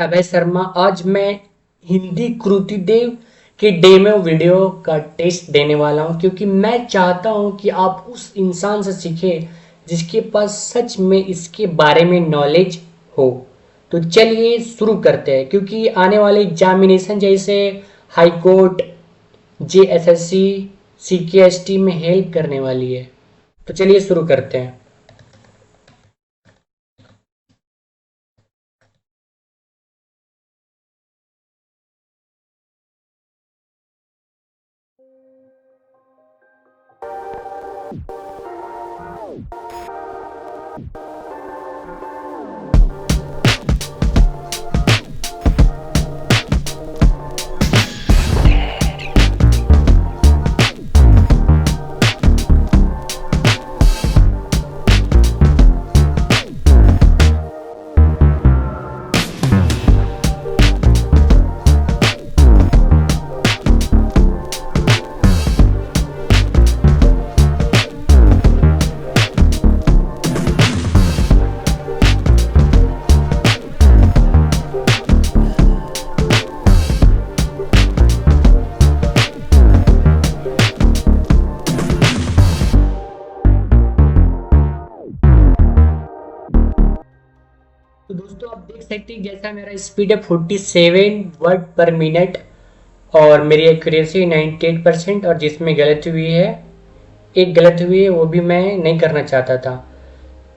अभय शर्मा। आज मैं हिंदी कृतिदेव के डेमो वीडियो का टेस्ट देने वाला हूं, क्योंकि मैं चाहता हूं कि आप उस इंसान से सीखें जिसके पास सच में इसके बारे में नॉलेज हो। तो चलिए शुरू करते हैं, क्योंकि आने वाले एग्जामिनेशन जैसे हाई कोर्ट, जेएसएससी, सीकेएसटी में हेल्प करने वाली है। तो चलिए शुरू करते हैं। तो दोस्तों आप देख सकते हैं जैसा मेरा स्पीड है 47 वर्ड पर मिनट और मेरी एक्यूरेसी 98%, और जिसमें गलत हुई है, एक गलत हुई है, वो भी मैं नहीं करना चाहता था।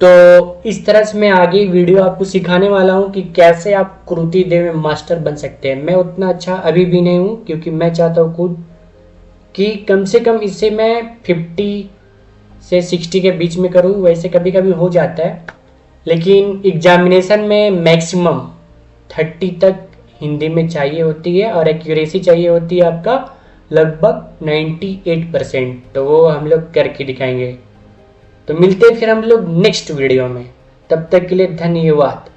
तो इस तरह से मैं आगे वीडियो आपको सिखाने वाला हूँ कि कैसे आप कृति देव में मास्टर बन सकते हैं। मैं उतना अच्छा अभी भी नहीं हूँ, क्योंकि मैं चाहता हूँ खुद कि कम से कम इससे मैं 50 से 60 के बीच में करूँ। वैसे कभी कभी हो जाता है, लेकिन एग्जामिनेशन में मैक्सिमम 30 तक हिंदी में चाहिए होती है, और एक्यूरेसी चाहिए होती है आपका लगभग 98%। तो वो हम लोग करके दिखाएंगे। तो मिलते हैं फिर हम लोग नेक्स्ट वीडियो में। तब तक के लिए धन्यवाद।